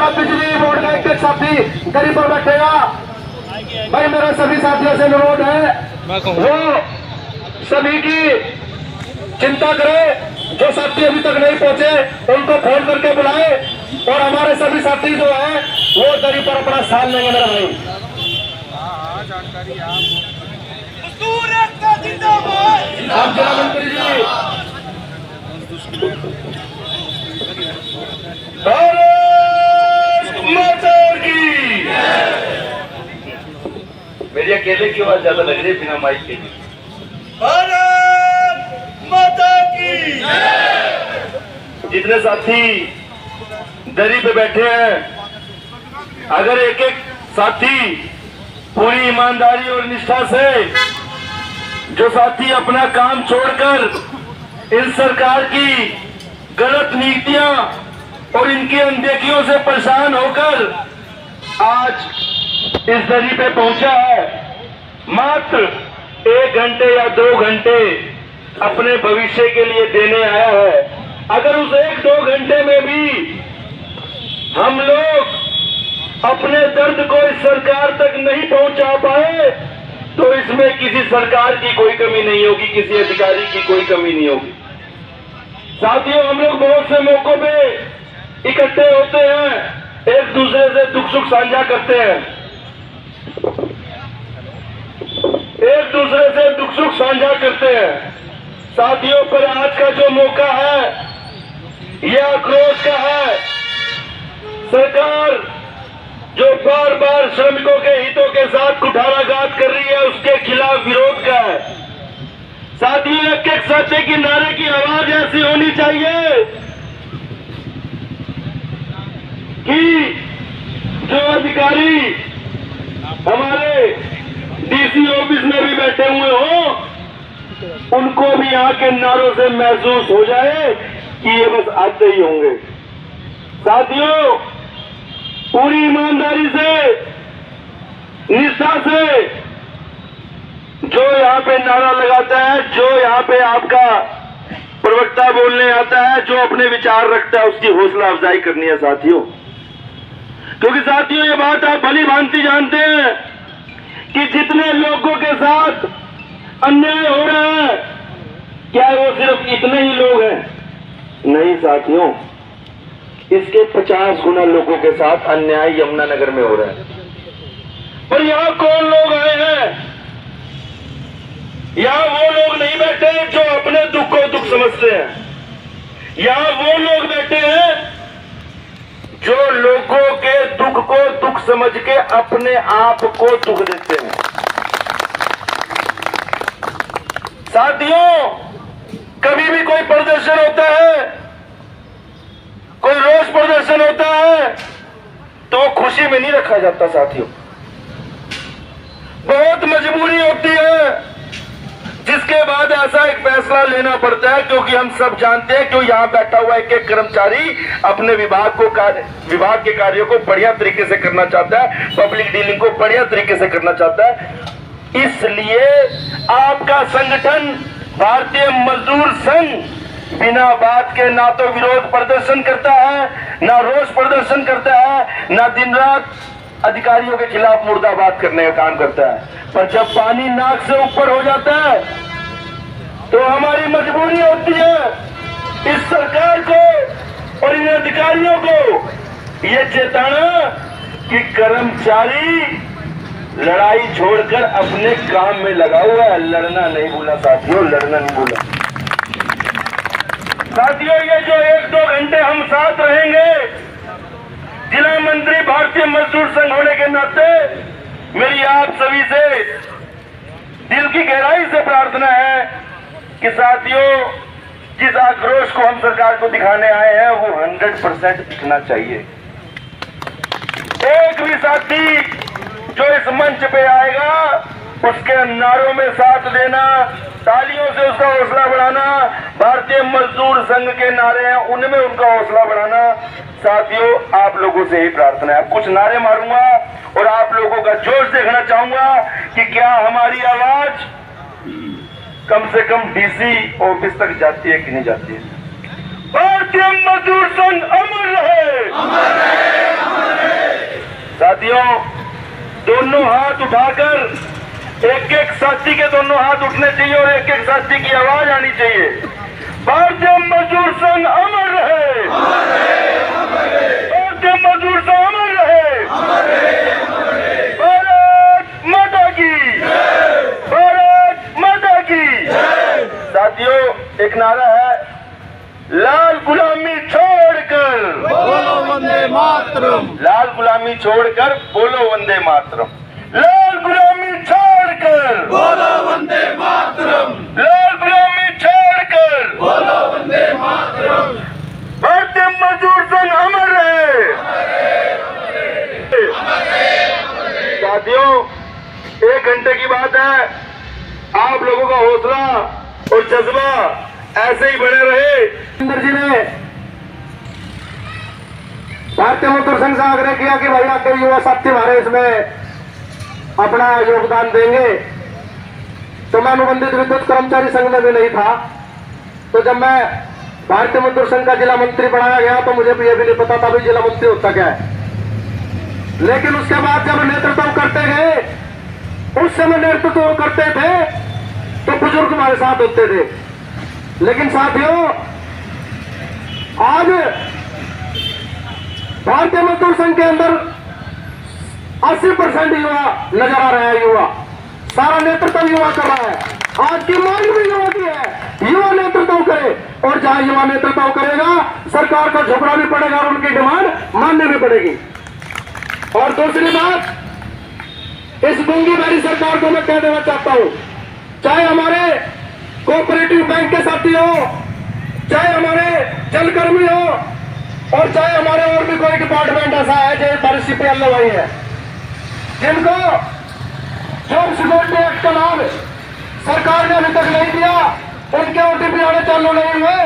मेरा बिजली बोर्ड का एक साथी गरीब पर बैठेगा, भाई मेरा सभी साथियों से अनुरोध है वो सभी की चिंता करे, जो साथी अभी तक नहीं पहुंचे उनको फोन करके बुलाए और हमारे सभी साथी जो है वो दरी पर अपना स्थान लेंगे। मेरा भाई जानकारी आप जिला मंत्री जी, भारत माता की। मेरी अकेले की आवाज ज्यादा लग रही है बिना माइक के भी। भारत माता की। जितने साथी दरी पे बैठे हैं, अगर एक एक साथी पूरी ईमानदारी और निष्ठा से, जो साथी अपना काम छोड़कर इन सरकार की गलत नीतियां और इनकी अनदेखियों से परेशान होकर आज इस दरी पे पहुंचा है, मात्र 1 घंटे या 2 घंटे अपने भविष्य के लिए देने आया है। अगर उस 1-2 घंटे में भी हम लोग अपने दर्द को इस सरकार तक नहीं पहुंचा पाए तो इसमें किसी सरकार की कोई कमी नहीं होगी, किसी अधिकारी की कोई कमी नहीं होगी। साथियों, हम लोग बहुत से मौकों पे इकट्ठे होते हैं, एक दूसरे से दुख सुख साझा करते हैं, एक दूसरे से दुख सुख साझा करते हैं। साथियों, पर आज का जो मौका है यह आक्रोश का है। सरकार जो बार बार श्रमिकों के हितों के साथ कुठाराघात कर रही है उसके खिलाफ विरोध का है। साथियों, एक एक सत्य की नारे की आवाज ऐसी होनी चाहिए कि जो अधिकारी हमारे डीसी ऑफिस में भी बैठे हुए हो उनको भी यहाँ के नारों से महसूस हो जाए कि ये बस आते ही होंगे। साथियों, पूरी ईमानदारी से, निष्ठा से जो यहाँ पे नारा लगाता है, जो यहाँ पे आपका प्रवक्ता बोलने आता है, जो अपने विचार रखता है, उसकी हौसला अफजाई करनी है साथियों। क्योंकि साथियों, ये बात आप भली भांति जानते हैं कि जितने लोगों के साथ अन्याय हो रहा है, क्या वो सिर्फ इतने ही लोग हैं? नहीं साथियों, इसके 50 गुना लोगों के साथ अन्याय यमुनानगर में हो रहा है। पर यहाँ कौन लोग आए हैं? यहाँ वो लोग नहीं बैठे जो अपने दुख को दुख समझते हैं। यहाँ वो लोग बैठे हैं जो लोगों के दुख को दुख समझ के अपने आप को दुख देते हैं। साथियों, कभी भी कोई प्रदर्शन होता है, कोई रोष प्रदर्शन होता है तो वो खुशी में नहीं रखा जाता साथियों। बहुत मजबूरी होती है जिसके बाद ऐसा एक फैसला लेना पड़ता है, क्योंकि हम सब जानते हैं कि यहाँ बैठा हुआ एक एक कर्मचारी अपने विभाग के कार्यों को बढ़िया तरीके से करना चाहता है, पब्लिक डीलिंग को बढ़िया तरीके से करना चाहता है। इसलिए आपका संगठन भारतीय मजदूर संघ बिना बात के ना तो विरोध प्रदर्शन करता है, ना रोष प्रदर्शन करता है, ना दिन रात अधिकारियों के खिलाफ मुर्दाबाद करने का काम करता है। पर जब पानी नाक से ऊपर हो जाता है तो हमारी मजबूरी होती है इस सरकार को और इन अधिकारियों को ये चेताना कि कर्मचारी लड़ाई छोड़कर अपने काम में लगा हुआ है, लड़ना नहीं भूला साथियों, लड़ना नहीं भूला। साथियों, ये जो 1-2 घंटे हम साथ रहेंगे, जिला मंत्री भारतीय मजदूर संघ होने के नाते मेरी आप सभी से दिल की गहराई से प्रार्थना है कि साथियों, जिस आक्रोश को हम सरकार को दिखाने आए हैं वो 100% दिखना चाहिए। एक भी साथी जो इस मंच पे आएगा उसके नारों में साथ देना, तालियों से उसका हौसला बढ़ाना, भारतीय मजदूर संघ के नारे हैं उनमें उनका हौसला बढ़ाना। साथियों, आप लोगों से ही प्रार्थना है। कुछ नारे मारूंगा और आप लोगों का जोश देखना चाहूंगा कि क्या हमारी आवाज कम से कम डीसी ऑफिस तक जाती है कि नहीं जाती है। भारतीय मजदूर संघ अमर रहे, अमर रहे, अमर साथियों, दोनों हाथ उठाकर एक एक साथी के दोनों हाथ उठने चाहिए और एक एक साथी की आवाज आनी चाहिए। भारतीय मजदूर संघ अमर रहे, भारतीय मजदूर संघ अमर रहे, भारत माता की, भारत माता की। साथियों, एक नारा है, लाल गुलामी छोड़कर बोलो वंदे मातरम। लाल गुलामी छोड़कर बोलो वंदे मातरम। लाल गुलामी छोड़कर बोलो वंदे मातरम। लाल गुलामी छोड़कर बोलो वंदे मातरम। भारतीय मजदूर संघ अमर रहे। साथियों, 1 घंटे की बात है, आप लोगों का हौसला और जज्बा ऐसे ही बने रहे। इंदर जी ने भारतीय मजदूर संघ से आग्रह किया कि भाई आकर युवा साथी हमारे इसमें अपना योगदान देंगे, तो मैं अनुबंधित विद्युत कर्मचारी संघ में भी नहीं था। तो जब मैं भारतीय मजदूर संघ का जिला मंत्री बनाया गया तो मुझे भी ये भी नहीं पता था भी जिला मंत्री होता क्या है। लेकिन उसके बाद जब नेतृत्व करते गए, उस समय नेतृत्व करते थे तो बुजुर्ग हमारे साथ होते थे। लेकिन साथियों, आज भारतीय मजदूर संघ के अंदर 80% युवा नजर आ रहा है। युवा सारा नेतृत्व युवा कर रहा है। आज की मांग भी युवा की है, युवा नेतृत्व करे, और जहां युवा नेतृत्व करेगा सरकार को झुकना भी पड़ेगा और उनकी डिमांड माननी भी पड़ेगी। और दूसरी बात, इस गूंगी भरी सरकार को मैं कह देना चाहता हूं, चाहे हमारे कोऑपरेटिव बैंक के साथी हो, चाहे हमारे जलकर्मी हो, और चाहे हमारे और भी कोई डिपार्टमेंट ऐसा है जो हमारे सीपीएल भाई है, जिनको जॉब सिक्योरिटी एक्ट का लाभ सरकार ने अभी तक नहीं दिया, उनके ओटीपी आने चालू नहीं हुए,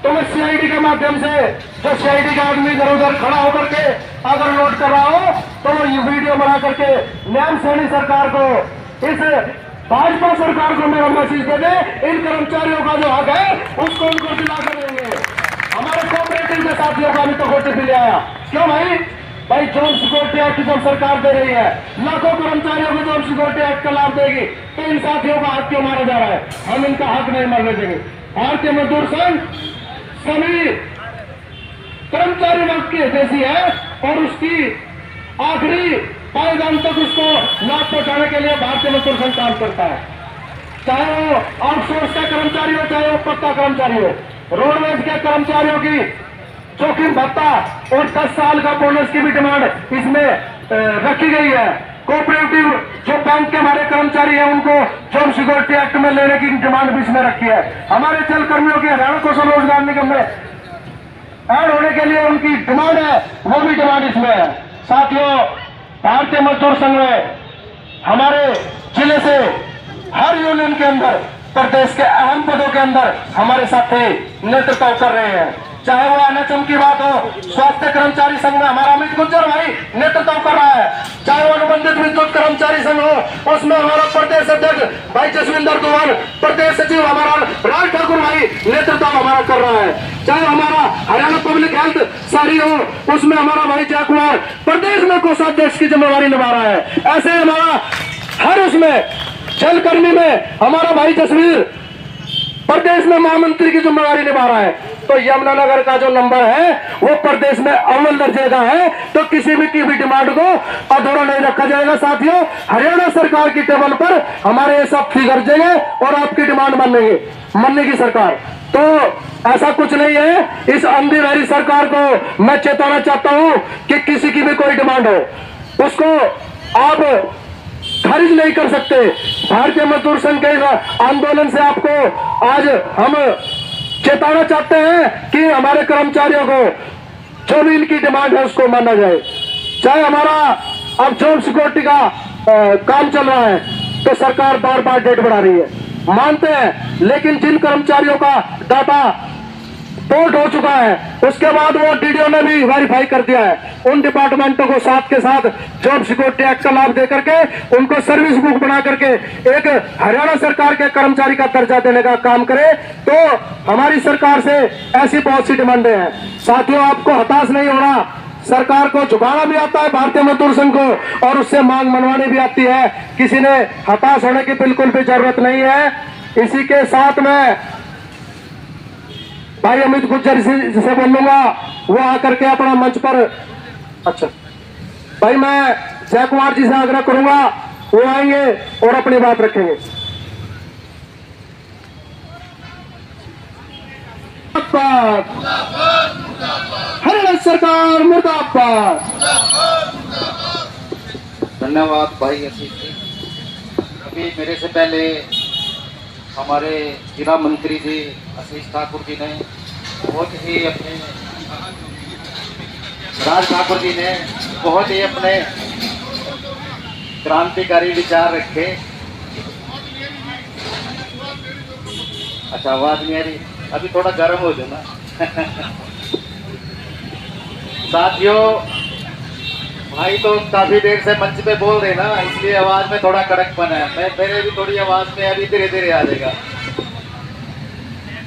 तो मैं सीआईडी के माध्यम से, जो सीआईडी का आदमी इधर उधर खड़ा होकर के अगर नोट कर रहा हो तो वो ये वीडियो बना करके न्याय सेनी सरकार को, इस भाजपा सरकार को मेरा मैसेज दे दे, इन कर्मचारियों का जो हक है उसको उनको दिला कर देंगे। हमारे कोऑपरेटिव के साथियों का अभी तक ओटीपी ले आया, क्यों भाई? भाई जॉब सिक्योरिटी एक्ट जो सरकार दे रही है, लाखों कर्मचारियों को जॉब सिक्योरिटी एक्ट का लाभ देगी, तो इन साथियों का हक क्यों मारा जा रहा है? हम इनका हक नहीं मारने देंगे। भारतीय मजदूर संघ सभी कर्मचारी वर्ग की हितैषी है और उसकी आखिरी पायदान तक उसको लाभ पहुंचाने के लिए भारतीय मजदूर संघ काम करता है। चाहे वो आउटसोर्स का कर्मचारी हो, चाहे वो पक्का कर्मचारी हो, रोडवेज के कर्मचारियों की जोखिम भत्ता और 10 साल का बोनस की भी डिमांड इसमें रखी गई है। कोऑपरेटिव जो बैंक के हमारे कर्मचारी हैं उनको जॉब सिक्योरिटी एक्ट में लेने की डिमांड भी इसमें रखी है। हमारे जल कर्मियों की हरियाणा कौशल रोजगार निगम में ऐड होने के लिए उनकी डिमांड है, वो भी डिमांड इसमें है। साथियों, भारतीय मजदूर संघ में हमारे जिले से हर यूनियन के अंदर, प्रदेश के अहम पदों के अंदर हमारे साथी नेतृत्व कर रहे हैं। चाहे वो एनएचएम की बात हो, स्वास्थ्य कर्मचारी संघ में हमारा अमित गुज्जर भाई नेतृत्व कर रहा है, चाहे वो अनुबंधित विद्युत कर्मचारी संघ हो, उसमें हमारा प्रदेश अध्यक्ष भाई जसविंदर दुआन, प्रदेश सचिव हमारा राज ठाकुर भाई नेतृत्व हमारा कर रहा है, चाहे हमारा हरियाणा पब्लिक हेल्थ सारी हो, उसमें हमारा भाई जय कुमार प्रदेश में कोषाध्यक्ष की जिम्मेवारी निभा रहा है। ऐसे हमारा हर उसमें जलकर्मी में हमारा भाई जसवीर प्रदेश में महामंत्री की जिम्मेवारी निभा रहा है। तो यमुनानगर का जो नंबर है वो प्रदेश में अव्वल दर्जे का है, तो किसी भी की भी डिमांड को अधूरा नहीं रखा जाएगा। साथियों, हरियाणा सरकार की टेबल पर हमारे ये सब फिगर देंगे और आपकी डिमांड मानने की सरकार। तो ऐसा कुछ नहीं है। इस अंधी बहरी सरकार को मैं चेताना चाहता हूं कि किसी की भी कोई डिमांड हो उसको आप खारिज नहीं कर सकते। भारतीय मजदूर संघ के आंदोलन से आपको आज हम चेताना चाहते हैं कि हमारे कर्मचारियों को जो भी इनकी डिमांड है उसको माना जाए। चाहे हमारा अब जॉब सिक्योरिटी का काम चल रहा है तो सरकार बार बार डेट बढ़ा रही है, मानते हैं, लेकिन जिन कर्मचारियों का डाटा पोर्ट हो चुका है उसके बाद वो डीडीओ ने भी वेरीफाई कर दिया है, उन डिपार्टमेंटों को साथ के साथ जॉब सिक्योरिटी एक्ट का लाभ दे करके उनको सर्विस बुक बना करके एक हरियाणा सरकार के कर्मचारी का दर्जा देने का काम करे। तो हमारी सरकार से ऐसी बहुत सी डिमांडें हैं। साथियों, आपको हताश नहीं होना। सरकार को झुकाना भी आता है, भारतीय मजदूर संघ को, और उससे मांग मनवानी भी आती है। किसी ने हताश होने की बिल्कुल भी जरूरत नहीं है। इसी के साथ में भाई अमित गुज्जर जिसे बोलूंगा वो आकर के अपना मंच पर, अच्छा भाई मैं जय कुमार जी से आग्रह करूंगा वो आएंगे और अपनी बात रखेंगे। हरियाणा सरकार मुर्दाबाद। धन्यवाद भाई आशीष जी। अभी मेरे से पहले हमारे जिला मंत्री जी आशीष ठाकुर जी ने बहुत ही अपने राज ठाकुर जी ने बहुत ही अपने क्रांतिकारी विचार रखे। अच्छा आवाज नहीं आ रही, अभी थोड़ा गर्म हो जाओ ना। साथियों भाई तो काफी देर से मंच पे बोल रहे ना, इसलिए आवाज में थोड़ा कड़कपन है। मैं मेरे भी थोड़ी आवाज में अभी धीरे धीरे आ जाएगा।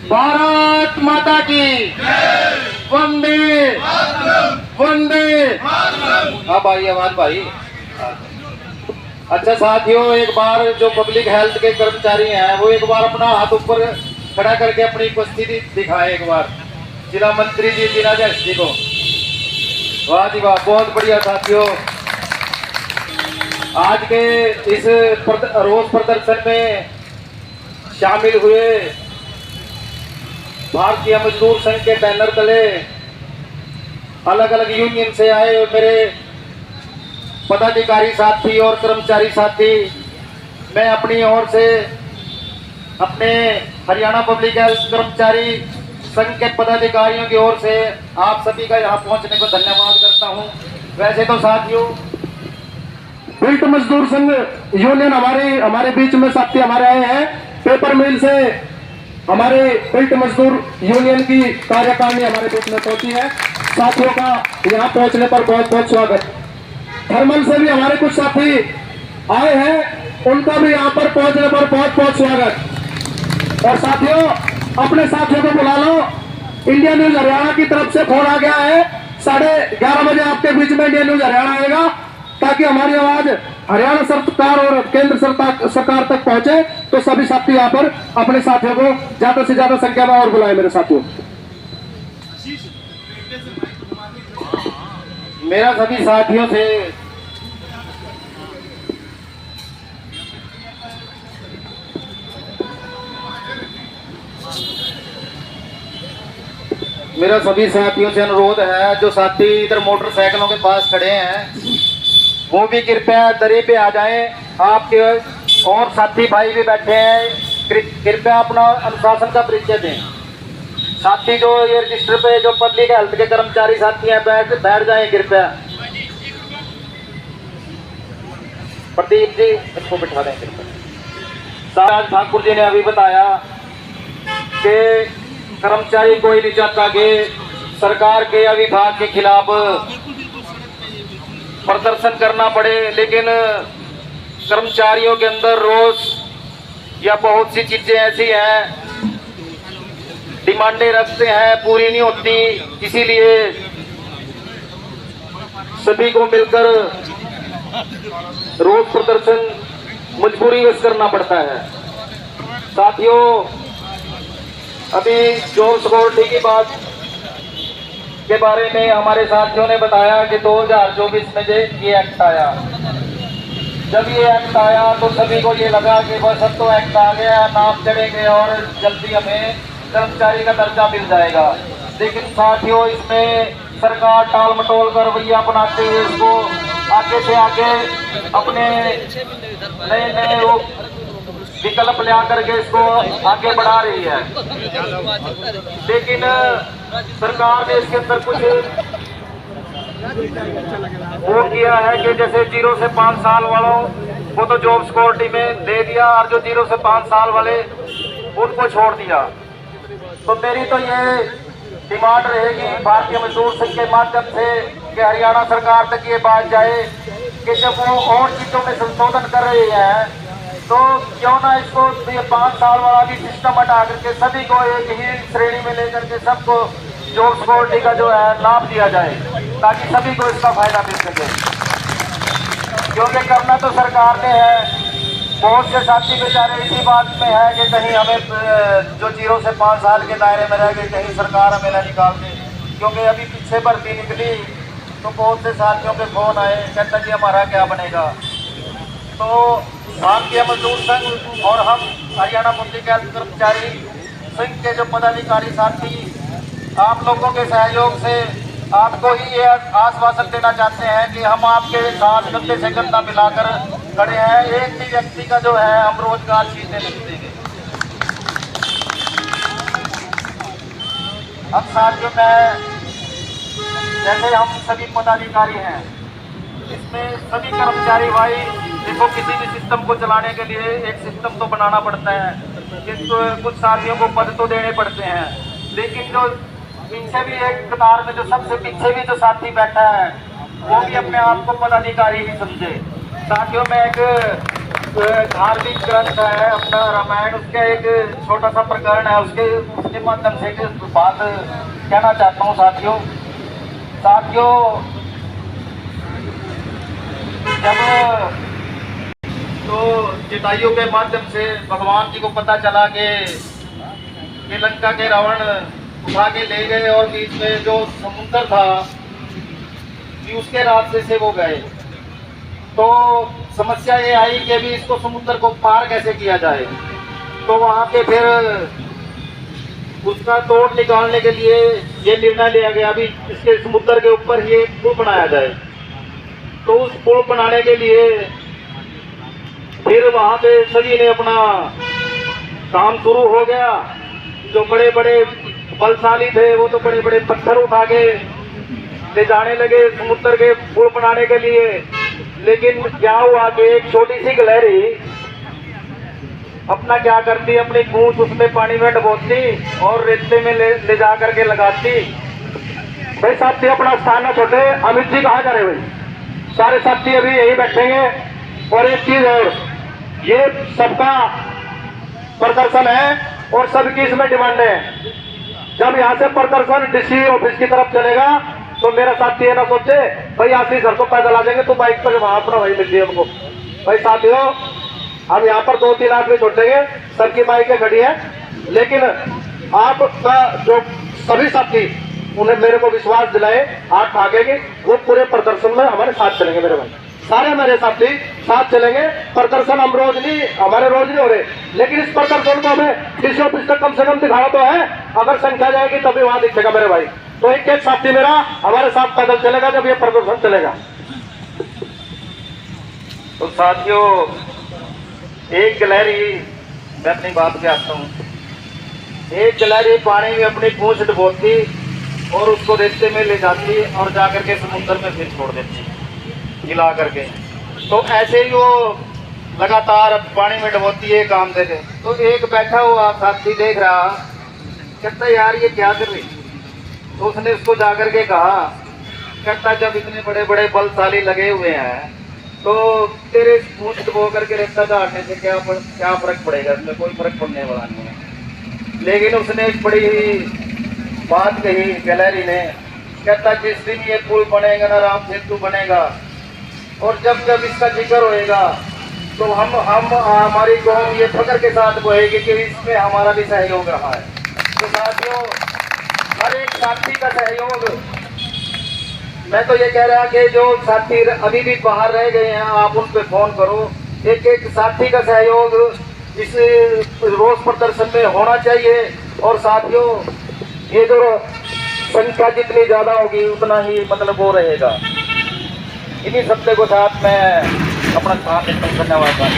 भारत माता की वंदे वंदे। हाँ भाई आवाज भाई। अच्छा साथियों, एक बार जो पब्लिक हेल्थ के कर्मचारी हैं वो एक बार अपना हाथ ऊपर खड़ा करके अपनी उपस्थिति दिखाए एक बार, जिला मंत्री जी जिला जैस जी को। वाह जी वाह, बहुत बढ़िया साथियों। आज के इस रोज प्रदर्शन में शामिल हुए भारतीय मजदूर संघ के बैनर तले अलग अलग यूनियन से आए मेरे पदाधिकारी साथी और कर्मचारी साथी, मैं अपनी ओर से अपने हरियाणा पब्लिक हेल्थ कर्मचारी संघ के पदाधिकारियों की ओर से आप सभी का यहाँ पहुँचने को धन्यवाद करता हूँ। वैसे तो साथियों बिल्ट मजदूर संघ यूनियन हमारे बीच में साथी हमारे आए हैं। पेपर मिल से हमारे बिल्ट मजदूर यूनियन की कार्यकारिणी हमारे बीच में पहुंची है। साथियों का यहाँ पहुंचने पर बहुत बहुत स्वागत। थर्मल से भी हमारे कुछ साथी आए हैं, उनका भी यहाँ पर पहुंचने पर बहुत बहुत स्वागत। और साथियों अपने साथियों को बुला लो। इंडिया न्यूज हरियाणा की तरफ से फोन आ गया है, 11:30 बजे आपके बीच में इंडिया न्यूज हरियाणा आएगा, ताकि हमारी आवाज हरियाणा सरकार और केंद्र सरकार तक पहुंचे। तो सभी साथी यहाँ पर अपने साथियों को ज्यादा से ज्यादा संख्या में और बुलाए। मेरे साथियों मेरा सभी साथियों से अनुरोध है, जो साथी इधर मोटरसाइकिलों के पास खड़े हैं वो भी कृपया दरी पे आ जाएं। आपके और साथी भाई भी बैठे हैं, कृपया अपना अनुशासन का परिचय दें। साथी जो ये रजिस्टर पे जो पब्लिक हेल्थ के कर्मचारी साथी हैं बैठ जाएं कृपया। प्रदीप जी इसको बिठा दें कृपया। राज ठाकुर जी ने अभी बताया कि कर्मचारी कोई नहीं चाहता कि सरकार के या विभाग के खिलाफ प्रदर्शन करना पड़े, लेकिन कर्मचारियों के अंदर रोष या बहुत सी चीजें ऐसी हैं, डिमांडें रखते हैं, पूरी नहीं होती। इसीलिए सभी को मिलकर रोष प्रदर्शन मजबूरीवश करना पड़ता है। साथियों अभी जॉब सिक्योरिटी की बात के बारे में हमारे साथियों ने बताया कि 2024 में ये एक्ट आया। जब ये एक्ट आया तो सभी को ये लगा कि बस अब तो एक्ट आ गया, नाम चढ़ेंगे और जल्दी हमें कर्मचारी का दर्जा मिल जाएगा। लेकिन साथियों इसमें सरकार टाल मटोल कर रवैया अपनाते हुए इसको आगे से आगे अपने नए नए वो विकल्प ले आकर के इसको आगे बढ़ा रही है। लेकिन सरकार ने इसके अंदर कुछ वो किया है कि जैसे 0 से 5 साल वालों को तो जॉब सिक्योरिटी में दे दिया और जो 0 से 5 साल वाले उनको छोड़ दिया। तो मेरी तो ये डिमांड रहेगी भारतीय मजदूर संघ के माध्यम से कि हरियाणा सरकार तक ये बात जाए कि जब वो और चीजों में संशोधन कर रही है तो क्यों ना इसको ये 5 साल वाला भी सिस्टम हटा करके सभी को एक ही श्रेणी में लेकर के सबको जॉब सिक्योरिटी का जो है लाभ दिया जाए ताकि सभी को इसका फायदा मिल सके। क्योंकि करना तो सरकार ने है, बहुत से साथी बेचारे इसी बात में है कि कहीं हमें जो 0 से 5 साल के दायरे में रह गए कहीं सरकार हमें ना निकाल दे। क्योंकि अभी पीछे भर्ती निकली तो बहुत से साथियों के फोन आए, कहता कि हमारा क्या बनेगा। तो भारतीय मजदूर संघ और हम हरियाणा पूर्तिकाल कर्मचारी संघ के जो पदाधिकारी साथी आप लोगों के सहयोग से आपको ही ये आश्वासन देना चाहते हैं कि हम आपके साथ कंधे से कंधा मिलाकर खड़े हैं। एक भी व्यक्ति का जो है हम रोजगार छीनने नहीं देंगे। अब साथियों में जैसे हम सभी पदाधिकारी हैं, इसमें सभी कर्मचारी भाई देखो, किसी भी सिस्टम को चलाने के लिए एक सिस्टम तो बनाना पड़ता है, किंतु कुछ साथियों को पद तो देने पड़ते हैं। लेकिन जो पीछे भी एक कतार में जो सबसे पीछे भी जो साथी बैठा है वो भी अपने आप को पदाधिकारी ही समझे। साथियों में एक धार्मिक ग्रंथ है अपना रामायण, उसका एक छोटा सा प्रकरण है, उसके माध्यम से एक बात कहना चाहता हूँ साथियों। जब तो जटायु के माध्यम से भगवान जी को पता चला कि लंका के रावण उठा के ले गए और बीच में जो समुद्र था कि उसके रास्ते से वो गए, तो समस्या ये आई कि अभी इसको समुद्र को पार कैसे किया जाए। तो वहाँ पे फिर उसका तोड़ निकालने के लिए ये निर्णय लिया गया अभी इसके समुद्र के ऊपर ही एक पुल बनाया जाए। तो उस पुल बनाने के लिए फिर वहाँ पे सभी ने अपना काम शुरू हो गया। जो बड़े बड़े बलशाली थे वो तो बड़े बड़े पत्थर उठा के ले जाने लगे समुद्र के पुल बनाने के लिए। लेकिन क्या हुआ कि एक छोटी सी गिलहरी अपना क्या करती, अपनी पूंछ उसमें पानी में डुबोती और रेते में ले जा करके लगाती। भाई साथी अपना स्थान ना छोटे, अमित जी कहाँ जा रहे भाई, सारे साथी अभी यही बैठेंगे। और एक चीज और, ये सबका प्रदर्शन है और सबकी इसमें डिमांड है। जब यहाँ से प्रदर्शन डीसी ऑफिस की तरफ चलेगा तो मेरा साथी ये ना सोचे भाई आशीष सर को पैदल आ जाएंगे तो बाइक पर वहां अपना वही मिल हमको। भाई साथियों, हम यहाँ पर 2-3 आदमी छोड़ेंगे, सबकी बाइकें खड़ी है, लेकिन आपका जो सभी साथी उन्हें मेरे को विश्वास दिलाए आप भागेंगे, वो पूरे प्रदर्शन में हमारे साथ चलेंगे। मेरे भाई सारे मेरे साथी साथ चलेंगे। प्रदर्शन हम हमारे रोज नहीं हो रहे, लेकिन इस प्रदर्शन को हमें डीसी ऑफिस तक कम से कम दिखाना तो है। अगर संख्या जाएगी तभी वहां दिखेगा मेरे भाई। तो एक एक साथी मेरा हमारे साथ पैदल चलेगा जब ये प्रदर्शन चलेगा। तो साथियों, एक गिलहरी, मैं अपनी बात पे आता हूँ, एक गिलहरी पानी में अपनी पूंछ डुबोती और उसको रेते में ले जाती और जाकर के समुद्र में फिर छोड़ देती हिला करके। तो ऐसे ही वो लगातार पानी में डुबोती है काम देते। तो एक बैठा हुआ साथी देख रहा, कहता यार ये क्या कर रही। तो उसने उसको जाकर के कहा, कहता जब इतने बड़े बड़े बलशाली लगे हुए हैं तो तेरे पूंछ डुबो करके रेता झाड़ने से क्या फर्क पड़ेगा, इसमें कोई फर्क पड़ने वाला नहीं है। लेकिन उसने एक बड़ी ही बात कही गिलहरी ने, कहता जिस दिन ये पुल बनेगा ना, राम सेतु बनेगा, और जब जब इसका जिक्र होएगा तो हम हमारी कौम ये फख्र के साथ कहेगी कि इसमें हमारा भी सहयोग रहा है। तो साथियों, हर एक साथी का सहयोग, मैं तो ये कह रहा कि जो साथी अभी भी बाहर रह गए हैं आप उन पे फोन करो। एक एक साथी का सहयोग इस रोज प्रदर्शन में होना चाहिए। और साथियों, ये जो संख्या जितनी ज्यादा होगी उतना ही मतलब वो रहेगा। इन्हीं सबके को साथ मैं अपना स्थान देता हूँ। धन्यवाद भाई।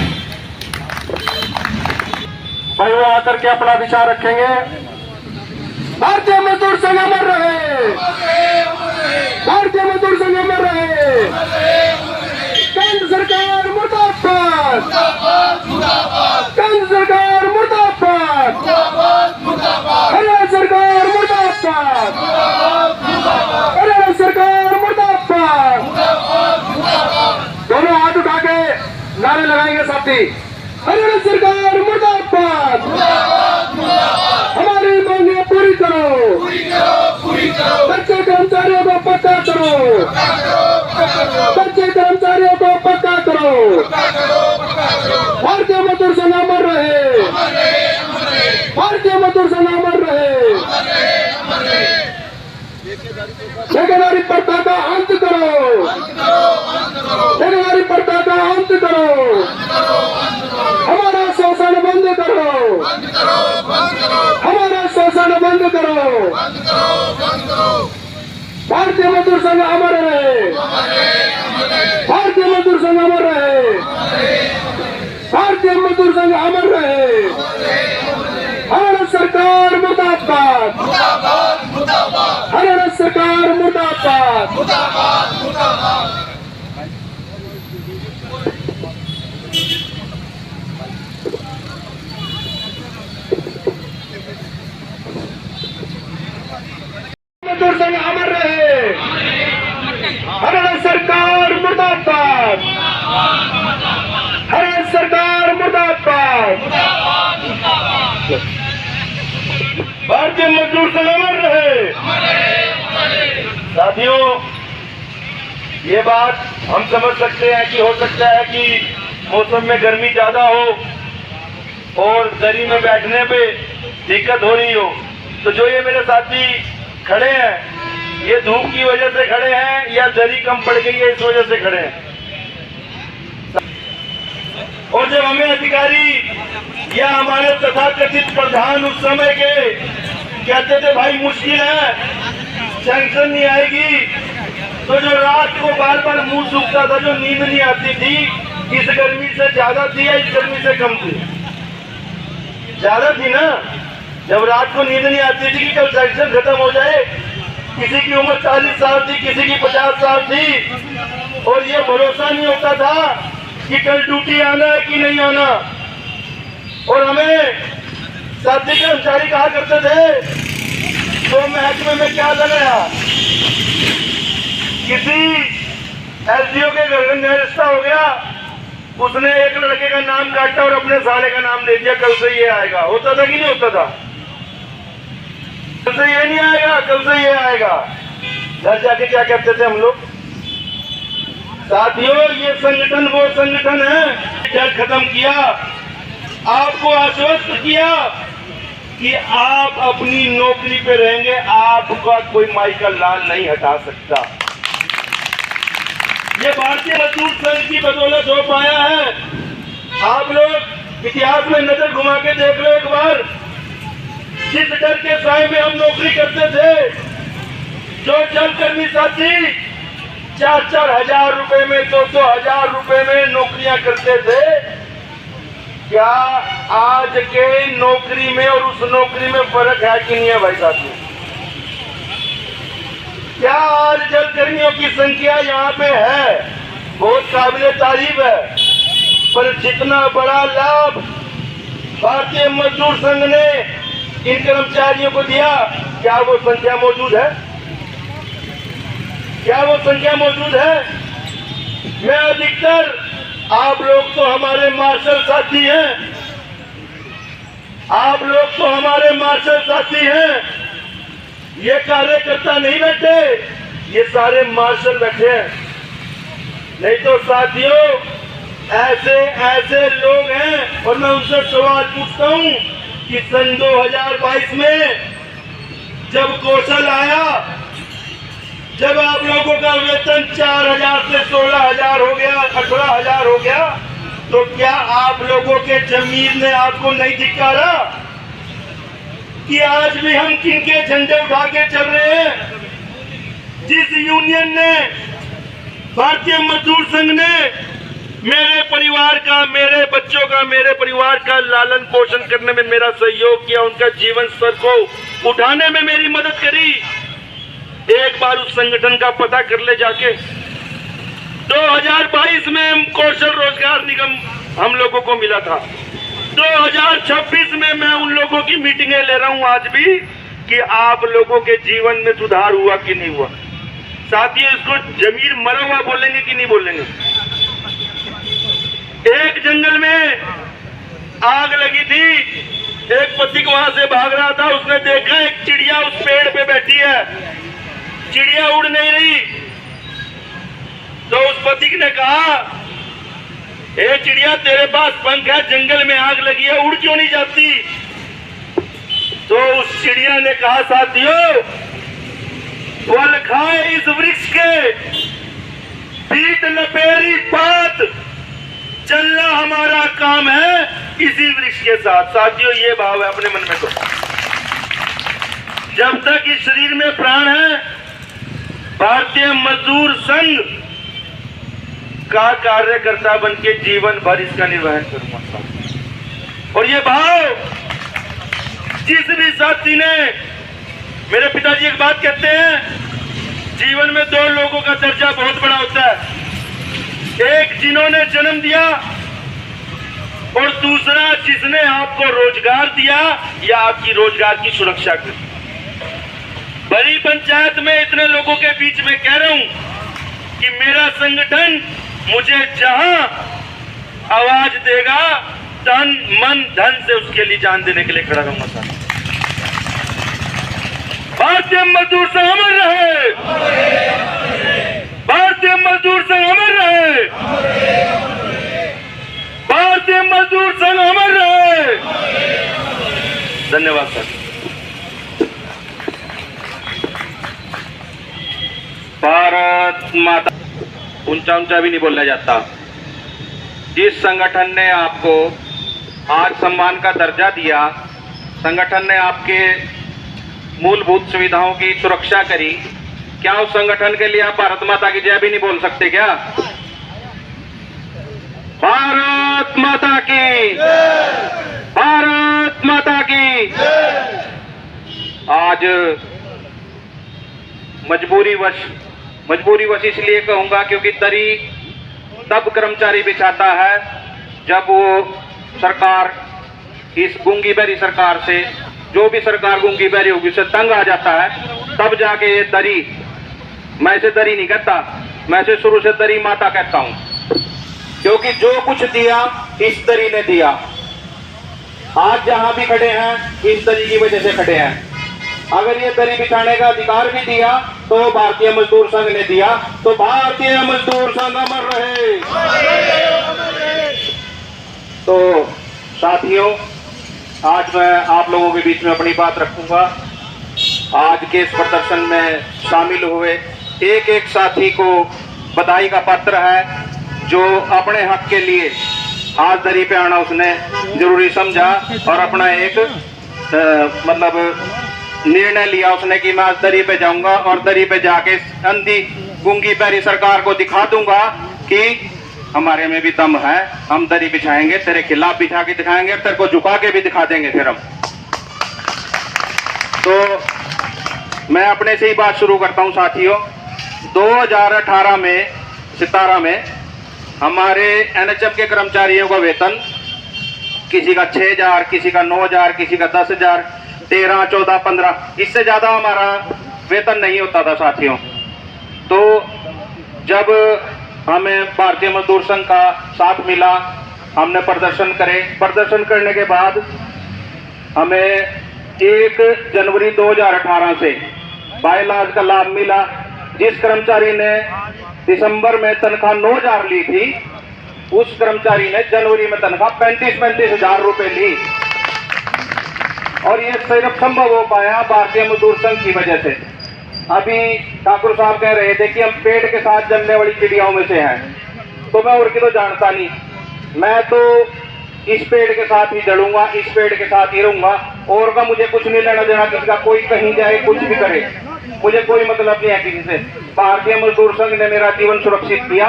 वो आकर के अपना विचार रखेंगे। भारतीय मजदूर संघ अमर रहे, भारतीय मजदूर संघ अमर रहे। केंद्र सरकार मुर्दाबाद, केंद्र सरकार मुर्दाबाद, हरियाणा सरकार मुर्दाबाद, हरियाणा सरकार मुर्दाबाद। दोनों हाथ उठा के नारे लगाएंगे साथी। हरियाणा सरकार मुर्दाबाद, हमारी मांगे पूरी करो, पूरी करो, पूरी पक्का करो, कच्चे कर्मचारियों को पक्का करो, भारतीय मजदूर संघ अमर रहे, भारतीय मजदूर संघ अमर रहे, ठेकेदारी प्रथा का अंत करो, ठेकेदारी प्रथा का अंत करो, हमारा शोषण बंद करो, हमारा शोषण बंद करो, भारतीय मजदूर संघ अमर रहे, भारतीय मजदूर संघ अमर रहे, भारतीय मजदूर संघ अमर रहे, हरियाणा सरकार मुर्दाबाद, हरियाणा सरकार मुर्दाबाद, मजदूर संघ अमर रहे, हरियाणा सरकार मुर्दाबाद, हरियाणा सरकार मुर्दाबाद, भारतीय मजदूर संघ अमर रहे। साथियों, ये बात हम समझ सकते हैं कि हो सकता है कि मौसम में गर्मी ज्यादा हो और दरी में बैठने पे दिक्कत हो रही हो, तो जो ये मेरे साथी खड़े हैं, ये धूप की वजह से खड़े हैं या दरी कम पड़ गई है इस वजह से खड़े हैं। और जब हमें अधिकारी या हमारे तथाकथित प्रधान उस समय के कहते थे भाई मुश्किल है, सैंक्शन नहीं आएगी, तो जो रात को बार बार मुंह सूखता था, जो नींद नहीं आती थी, इस गर्मी से ज्यादा थी या इस गर्मी से कम थी? ज्यादा थी ना। जब रात को नींद नहीं आती थी कि कल सैंक्शन खत्म हो जाए, किसी की उम्र 40 साल थी, किसी की 50 साल थी, और ये भरोसा नहीं होता था कि कल ड्यूटी आना है कि नहीं आना। और हमें साथी कर्मचारी कहा करते थे तो महकमे में क्या लगाया, किसी एसडीओ के घर में रिश्ता हो गया, उसने एक लड़के का नाम काटा और अपने साले का नाम दे दिया, कल से ये आएगा। होता था कि नहीं होता था? कल से ये नहीं आएगा, कल से ये आएगा। घर जाके क्या कहते थे हम लोग? साथियों, ये संगठन वो संगठन है, डर खत्म किया, आपको आश्वस्त किया कि आप अपनी नौकरी पे रहेंगे, आपका कोई माई का लाल नहीं हटा सकता। ये भारतीय मजदूर संघ की बदौलत हो पाया है। आप लोग इतिहास में नजर घुमा के देख लो एक बार, जिस डर के साए में हम नौकरी करते थे, जो जलकर्मी साथी 4-4 हजार रुपए में, 2-2 हजार रुपए में नौकरियां करते थे, क्या आज के नौकरी में और उस नौकरी में फर्क है कि नहीं है भाई साथियों? क्या आज जलकर्मियों की संख्या यहाँ पे है? बहुत काबिले तारीफ है, पर जितना बड़ा लाभ भारतीय मजदूर संघ ने इन कर्मचारियों को दिया, क्या वो संख्या मौजूद है? क्या वो संख्या मौजूद है? मैं अधिकतर, आप लोग तो हमारे मार्शल साथी हैं, आप लोग तो हमारे मार्शल साथी हैं, ये कार्यकर्ता नहीं बैठे, ये सारे मार्शल बैठे हैं। नहीं तो साथियों, ऐसे ऐसे लोग हैं। और मैं उनसे सवाल पूछता हूं कि सन 2022 में जब कौशल आया, जब आप लोगों का वेतन 4,000 से 16,000 हो गया, 18,000 हो गया, तो क्या आप लोगों के जमीर ने आपको नहीं धिक्कारा कि आज भी हम किनके झंडे उठा के चल रहे हैं? जिस यूनियन ने, भारतीय मजदूर संघ ने मेरे परिवार का, मेरे बच्चों का, मेरे परिवार का लालन पोषण करने में मेरा सहयोग किया, उनका जीवन स्तर को उठाने में मेरी मदद करी, एक बार उस संगठन का पता कर ले जाके। 2022 में कौशल रोजगार निगम हम लोगों को मिला था। 2026 में मैं उन लोगों की मीटिंगें ले रहा हूं आज भी कि आप लोगों के जीवन में सुधार हुआ कि नहीं हुआ। साथियों, इसको जमीर मरा हुआ बोलेंगे कि नहीं बोलेंगे? एक जंगल में आग लगी थी, एक पथिक वहां से भाग रहा था, उसने देखा एक चिड़िया उस पेड़ पे बैठी है, चिड़िया उड़ नहीं रही तो उस पथिक ने कहा, ए चिड़िया तेरे पास पंख है, जंगल में आग लगी है, उड़ क्यों नहीं जाती? तो उस चिड़िया ने कहा, साथियों फल खाए इस वृक्ष के, पीठ लपेरी पात, चलना हमारा काम है इसी वृक्ष के साथ। साथियों ये भाव है अपने मन में, तो जब तक इस शरीर में प्राण है, भारतीय मजदूर संघ का कार्यकर्ता बन के जीवन भर इसका निर्वहन करूंगा। और ये भाव जिस भी साथी ने, मेरे पिताजी एक बात कहते हैं, जीवन में दो लोगों का दर्जा बहुत बड़ा होता है, एक जिन्होंने जन्म दिया और दूसरा जिसने आपको रोजगार दिया या आपकी रोजगार की सुरक्षा की। बड़ी पंचायत में इतने लोगों के बीच में कह रहा हूं कि मेरा संगठन मुझे जहां आवाज देगा, तन मन धन से उसके लिए जान देने के लिए खड़ा रहूंगा। साहब भारतीय मजदूर संघ अमर रहे, भारतीय मजदूर संघ अमर रहे, भारतीय मजदूर संघ अमर रहे। धन्यवाद सर। भारत माता, ऊंचा ऊंचा भी नहीं बोला जाता। जिस संगठन ने आपको आज सम्मान का दर्जा दिया, संगठन ने आपके मूलभूत सुविधाओं की सुरक्षा करी, क्या उस संगठन के लिए आप भारत माता की जय भी नहीं बोल सकते क्या? भारत माता की, भारत माता की। आज मजबूरी वश इसलिए कहूंगा क्योंकि दरी तब कर्मचारी बिछाता है जब वो सरकार, इस गूंगी बहरी सरकार से, जो भी सरकार गूंगी बहरी होगी उससे तंग आ जाता है, तब जाके ये दरी, मैं इसे दरी नहीं कहता, मैं इसे शुरू से दरी माता कहता हूं, क्योंकि जो कुछ दिया इस दरी ने दिया। आज जहां भी खड़े हैं इस दरी की वजह से खड़े हैं। अगर ये दरी बिछाने का अधिकार भी दिया तो भारतीय मजदूर संघ ने दिया, तो भारतीय मजदूर संघ अमर रहे। तो साथियों, आज मैं आप लोगों के बीच में अपनी बात रखूंगा। आज के इस प्रदर्शन में शामिल हुए एक एक साथी को बधाई का पत्र है, जो अपने हक के लिए आज दरी पे आना उसने जरूरी समझा और अपना एक निर्णय लिया उसने कि मैं आज दरी पे जाऊंगा और दरी पे जाके अंधी गूंगी बहरी सरकार को दिखा दूंगा कि हमारे में भी दम है, हम दरी बिछाएंगे, तेरे खिलाफ बिछा के दिखाएंगे, तेरे को झुका के भी दिखा देंगे फिर हम। तो मैं अपने से ही बात शुरू करता हूं साथियों। 2018 में सितारा में हमारे एनएचएम के कर्मचारियों का वेतन किसी का 6,000, किसी का 9,000, किसी का 10,000, 13, 14, 15, इससे ज्यादा हमारा वेतन नहीं होता था साथियों। तो जब हमें भारतीय मजदूर संघ का साथ मिला, हमने प्रदर्शन करे, प्रदर्शन करने के बाद हमें 1 जनवरी 2018 से बायलाज का लाभ मिला। जिस कर्मचारी ने दिसंबर में तनख्वाह 9,000 ली थी, उस कर्मचारी ने जनवरी में तनख्वाह 35 हजार रुपए ली। और ये सिर्फ संभव हो पाया भारतीय मजदूर संघ की वजह से। अभी ठाकुर साहब कह रहे थे कि हम पेड़ के साथ जलने वाली चिड़ियाओं में से हैं, तो मैं और की तो जानता नहीं, मैं तो इस पेड़ के साथ ही जलूंगा, इस पेड़ के साथ ही रहूंगा, और का मुझे कुछ नहीं लेना देना किसी का, कोई कहीं जाए कुछ भी करे, मुझे कोई मतलब नहीं है किसी से। भारतीय मजदूर संघ ने मेरा जीवन सुरक्षित किया,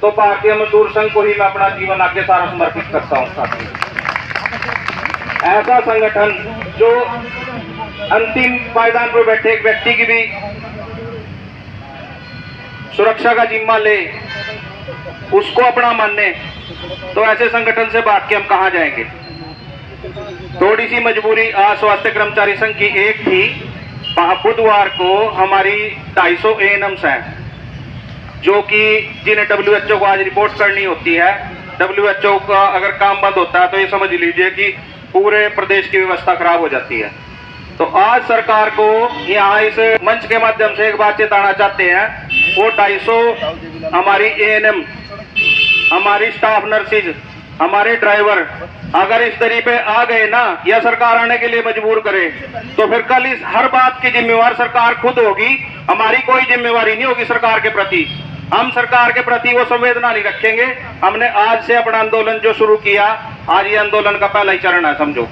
तो भारतीय मजदूर संघ को ही मैं अपना जीवन आगे सारा समर्पित करता हूँ। ऐसा संगठन जो अंतिम पायदान पर बैठे एक व्यक्ति की भी सुरक्षा का जिम्मा ले, उसको अपना माने, तो ऐसे संगठन से भाग के हम कहां जाएंगे। थोड़ी सी मजबूरी आज स्वास्थ्य कर्मचारी संघ की एक थी, बुधवार को हमारी 250 एएनएम्स हैं जो कि जिन्हें WHO को आज रिपोर्ट करनी होती है। WHO का अगर काम बंद होता है तो ये समझ लीजिए कि पूरे प्रदेश की व्यवस्था खराब हो जाती है। तो आज सरकार को यहाँ इस मंच के माध्यम से एक बात चेताना चाहते हैं, वो 250 हमारी एएनएम, हमारी स्टाफ नर्सिस, हमारे ड्राइवर अगर इस तरीके पे आ गए ना, या सरकार आने के लिए मजबूर करे, तो फिर कल इस हर बात की जिम्मेवार सरकार खुद होगी। हमारी कोई जिम्मेवारी नहीं होगी सरकार के प्रति। हम सरकार के प्रति वो संवेदना नहीं रखेंगे। हमने आज से अपना आंदोलन जो शुरू किया, आज ये आंदोलन का पहला ही चरण है समझो।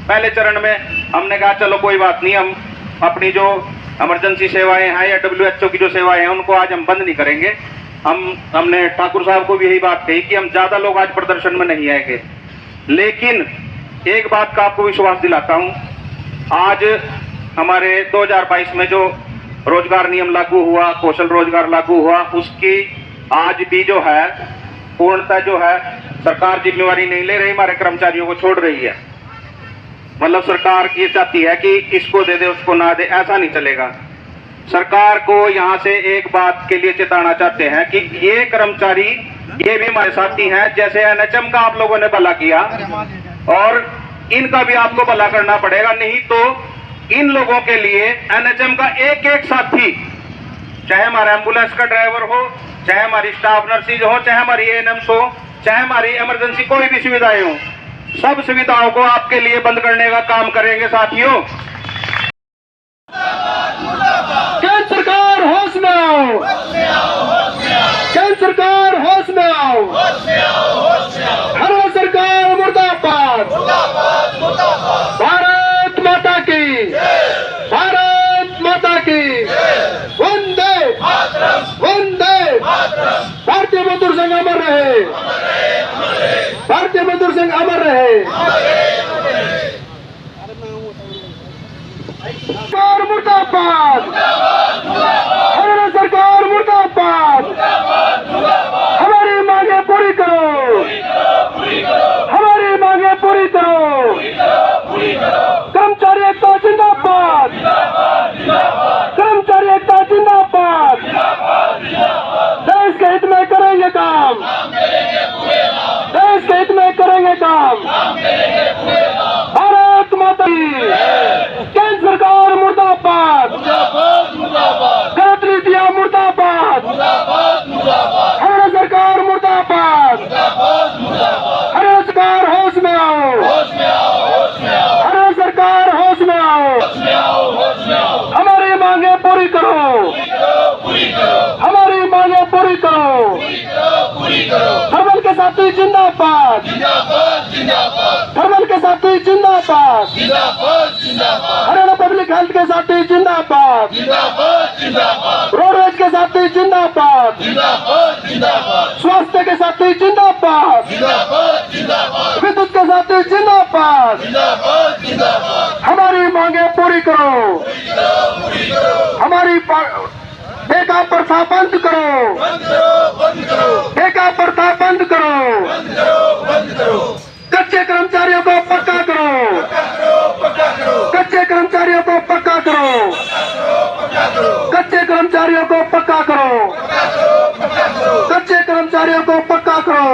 पहले चरण में हमने कहा चलो कोई बात नहीं, हम अपनी जो इमरजेंसी सेवाएं हैं या WHO की जो सेवाएं हैं उनको आज हम बंद नहीं करेंगे। हमने ठाकुर साहब को भी यही बात कही कि हम ज्यादा लोग आज प्रदर्शन में नहीं आएंगे, लेकिन एक बात का आपको विश्वास दिलाता हूं, आज हमारे 2022 में जो रोजगार नियम लागू हुआ, कौशल रोजगार लागू हुआ, उसकी आज भी जो है पूर्णतः जो है सरकार जिम्मेवारी नहीं ले रही, हमारे कर्मचारियों को छोड़ रही है। मतलब सरकार ये चाहती है कि इसको दे दे उसको ना दे, ऐसा नहीं चलेगा। सरकार को यहाँ से एक बात के लिए चेताना चाहते हैं कि ये कर्मचारी ये भी हमारे साथी हैं, जैसे NHM का आप लोगों ने भला किया और इनका भी आपको भला करना पड़ेगा, नहीं तो इन लोगों के लिए NHM का एक एक साथी, चाहे हमारा एम्बुलेंस का ड्राइवर हो, चाहे हमारी स्टाफ नर्सिस हो, चाहे हमारी एएनएम्स हो, चाहे हमारी इमरजेंसी कोई भी सुविधाएं हो, सब सुविधाओं को आपके लिए बंद करने का काम करेंगे साथियों। केंद्र सरकार होश में आओ, केंद्र सरकार होश में आओ, हर सरकार मुर्दाबाद, भारत माता की, भारत माता की, वंदे वंदे, भारतीय मजदूर संघ अमर रहे, भारतीय मजदूर संघ अमर रहे। सरकार मुर्दाबाद, हरियाणा सरकार मुर्दाबाद, हमारी मांगे पूरी करो, हमारी मांगे पूरी करो, कर्मचारी एकता जिंदाबाद, कर्मचारी एकता जिंदाबाद, देश के हित में करेंगे काम, देश के हित में करेंगे काम, भारत माता की, केंद्र सरकार मुर्दाबाद, गलत नीतियां मुर्दाबाद, हरियाणा सरकार मुर्दाबाद, हरियाणा सरकार होश में आओ, हरियाणा सरकार होश में आओ, हमारी मांगे पूरी करो, हमारी मांगे पूरी करो, थर्मल के साथी जिंदाबाद, थर्मल के साथी जिंदाबाद, हरियाणा पब्लिक हेल्थ के साथी जिंदाबाद, रोडवेज के साथी जिंदाबाद, स्वास्थ्य के साथी जिंदाबाद, विद्युत के साथी जिंदाबाद, हमारी मांगे पूरी करो, हमारी बेकार प्रथा बंद करो, बेकार प्रथा बंद करो, कच्चे कर्मचारियों को पक्का करो, कच्चे कर्मचारियों को पक्का करो, कच्चे कर्मचारियों को पक्का करो, कच्चे कर्मचारियों को पक्का करो,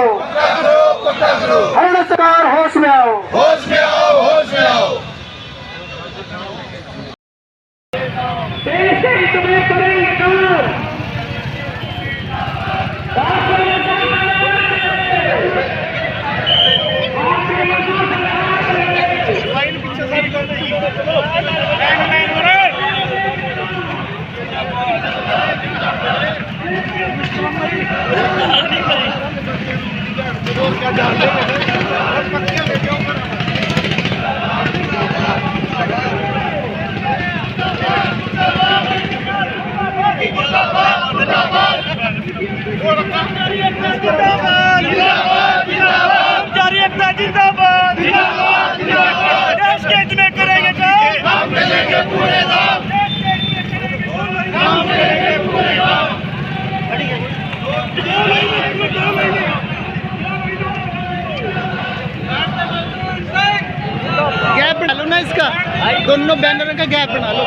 हरियाणा सरकार होश में आओ, होश में आओ, होश में आओ। देश के हित में करेंगे काम, जिंदाबाद, देश के हित में करेंगे काम, करेंगे पूरे काम, करेंगे पूरे काम। गैप बना लो ना इसका, दोनों बैनर का गैप बना लो।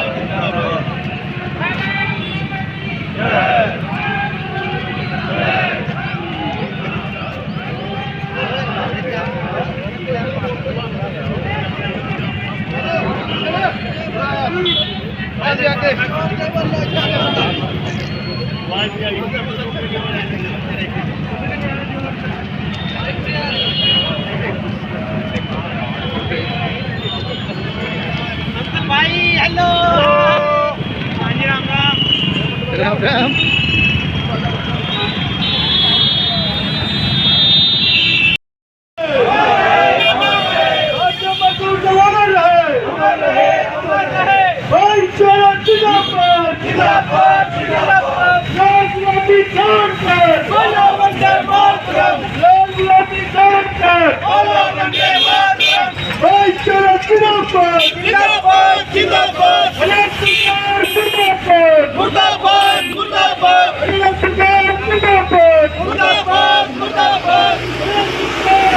जिंदाबाद जिंदाबाद हरियाणा सरकार मुर्दाबाद मुर्दाबाद हरियाणा सरकार मुर्दाबाद मुर्दाबाद मुर्दाबाद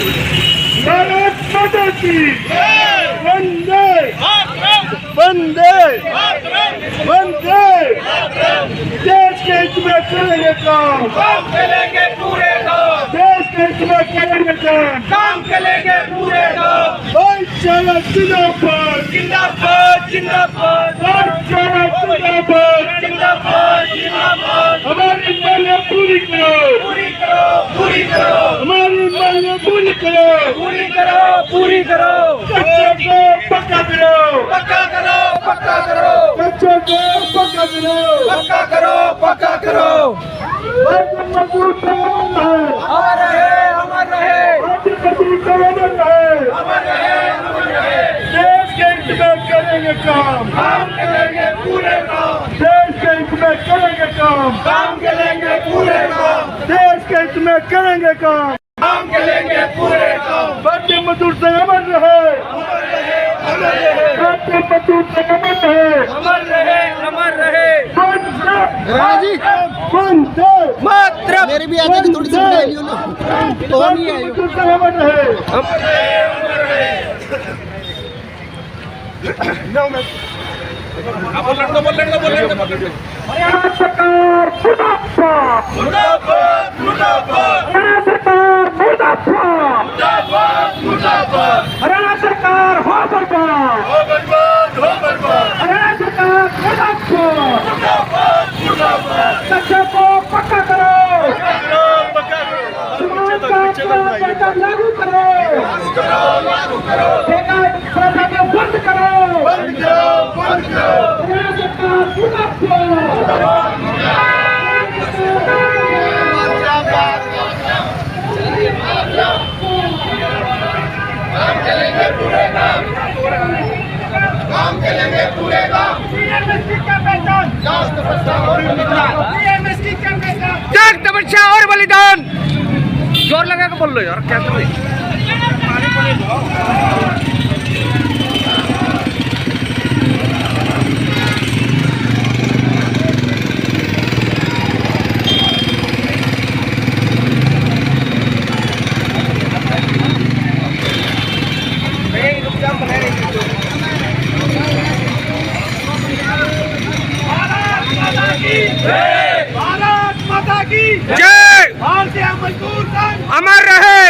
भारत माता की वंदे वंदे वंदे देश के हित में करेंगे काम करेंगे पूरे काम देश के हित में करेंगे काम करेंगे पूरे काम भाईचारा जिंदाबाद जिंदाबाद जिंदाबाद भाईचारा जिंदाबाद जिंदाबाद जिंदाबाद हमारी मांगें पूरी करो पूरी करो पूरी करो हमारी मांगें पूरी करो पूरी करो पूरी करो कच्चे को पक्का करो पक्का करो पक्का करो कच्चे को पक्का करो पक्का करो पक्का करो मजदूर अमर रहे अमर रहे मजदूर अमर रहे देश के हित में करेंगे काम करेंगे पूरे काम देश के हित में करेंगे काम करेंगे पूरे काम देश के हित में करेंगे काम करेंगे पूरे काम भारतीय मजदूर संघ अमर रहे भारतीय मजदूर संघ अमर रहे अमर रहे राजी वंदे मातरम मेरी भी आ जाएगी थोड़ी सी बनाई लियो ना तो नहीं आई मजदूर संघ अमर रहे हरियाणा सरकार मुर्दाबाद मुर्दाबाद हरियाणा सरकार मुर्दाबाद मुर्दाबाद हरियाणा सरकार हो बर्बाद हरियाणा सरकार मुर्दाबाद मुर्दाबाद कच्चे को पक्का करो समाज का कायदा लागू करो ठेका प्रथा को बंद करो हरियाणा सरकार मुर्दाबाद काम करेंगे पूरे काम त्याग तपस्या और बलिदान जोर लगा के बोल लो यार क्या कर रहे भारत माता की जय भारतीय मजदूर संघ अमर रहे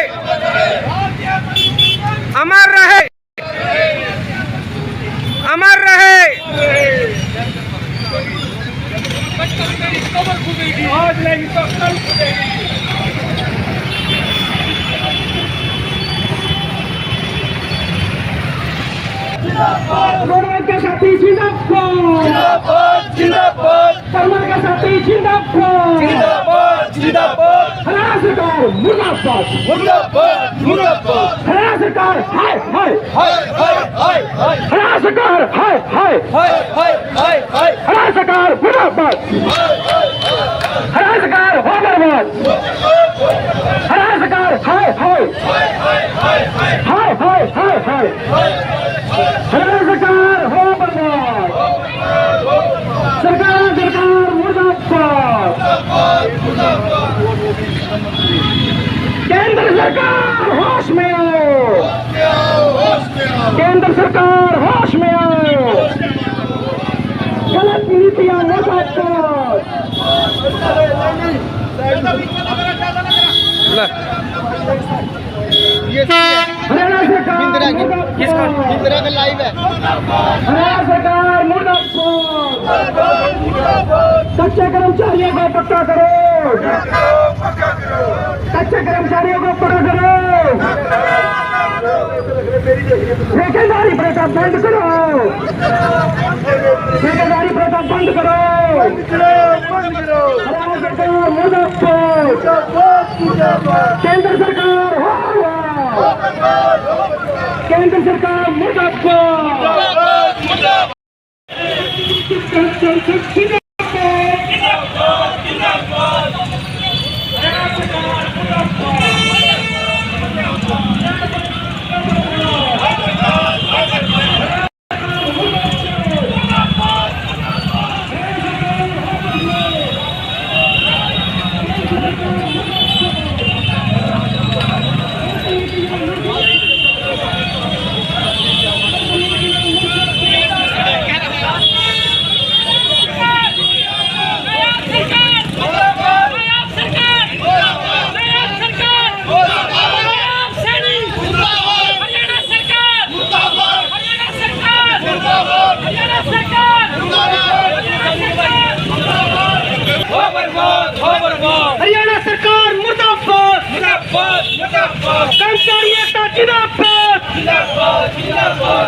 भारतीय मजदूर संघ अमर रहे अमर रहे आज नहीं तो कल खुलेगी कोरोना के साथी जिंदाबाद जिंदाबाद कोरोना के साथी जिंदाबाद जिंदाबाद हरियाणा सरकार मुर्दाबाद मुर्दाबाद मुर्दाबाद हरियाणा सरकार हाय हाय हाय हाय हाय हाय हरियाणा सरकार हाय हाय हाय हाय हाय हाय हरियाणा सरकार मुर्दाबाद हरियाणा सरकार हो बर्बाद हरियाणा सरकार हाय हाय हाय हाय हाय हाय हरियाणा सरकार हो बर्बाद सरकार मुर्दाबाद केंद्र सरकार होश में आओ केंद्र सरकार होश में आओ गलत नीतियां मुर्दाबाद हरियाणा सरकार इंदिरा का लाइव है हरियाणा सरकार मुर्दाबाद कच्चे कर्मचारियों को पक्का करो कच्चे कर्मचारियों को पक्का करो ठेकेदारी प्रथा बंद करो ठेकेदारी प्रथा बंद करो हरियाणा सरकार मुर्दाबाद केंद्र सरकार हो केंद्र सरकार मुर्दाबाद कर्मचारी संघ जिंदाबाद हरियाणा सरकार मुर्दाबाद कर्मचारी एकता जिंदाबाद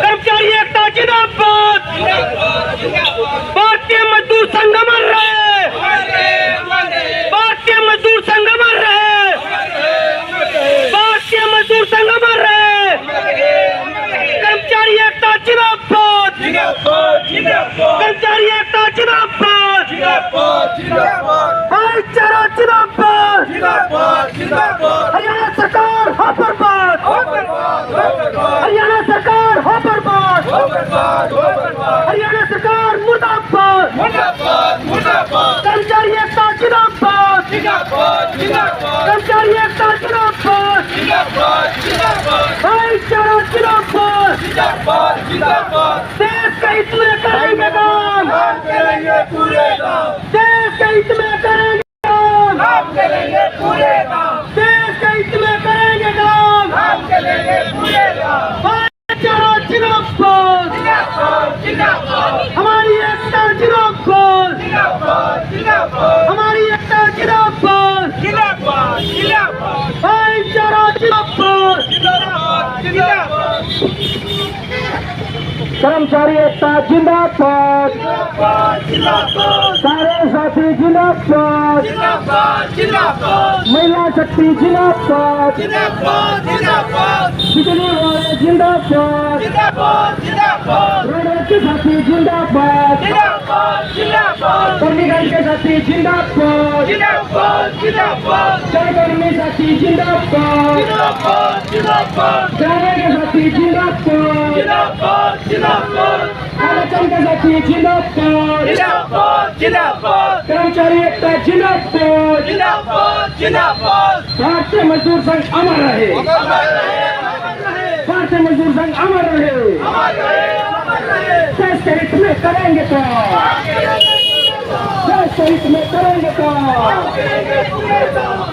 कर्मचारी एकता जिंदाबाद भारतीय मजदूर संघ अमर रहे भारतीय मजदूर संघ अमर रहे भारतीय मजदूर संघ अमर रहे कर्मचारी एकता जिंदाबाद कर्मचारी एकता जिंदाबाद भाईचारा जिंदाबाद हरियाणा सरकार हो बर्बाद हरियाणा सरकार हो बर्बाद हरियाणा सरकार मुर्दाबाद कर्मचारी एकता जिंदाबाद कर्मचारी एकता जिंदाबाद भाईचारा जिंदाबाद देश का हित में करेंगे काम देश का हित में करेंगे काम देश का हित में करेंगे काम भाईचारा जिंदाबाद हमारी एकता जिंदाबाद हमारी एकता जिंदाबाद भाईचारा जिंदाबाद कर्मचारी एकता जिंदाबाद सारे साथी जिंदाबाद महिला शक्ति जिंदाबाद बिजली वाले जिंदाबाद रोडों के साथी जिंदाबाद कर्मीगंज के साथी जिंदाबाद सहकर्मी साथी जिंदाबाद ड्राइवर के साथी जिंदाबाद आरक्षण के साथी जिंदाबाद कर्मचारी एकता जिंदाबाद भारतीय मजदूर संघ अमर रहे भारतीय मजदूर संघ अमर रहे देश के हित में करेंगे काम देश के हित में करेंगे काम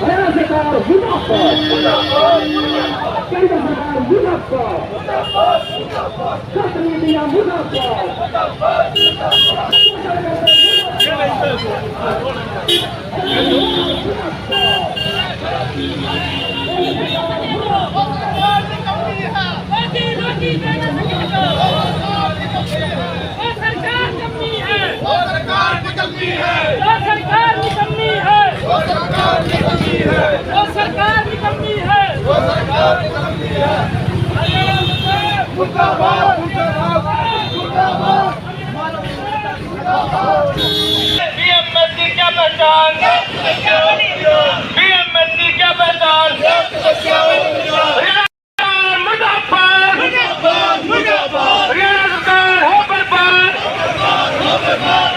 हरियाणा सरकार मुर्दाबाद केंद्र सरकार मुर्दाबाद शासन नीतियां मुर्दाबाद बीएमएससी क्या पहचान बीएमएससी क्या पहचान मुर्दाबाद हरियाणा सरकार हो बर्बाद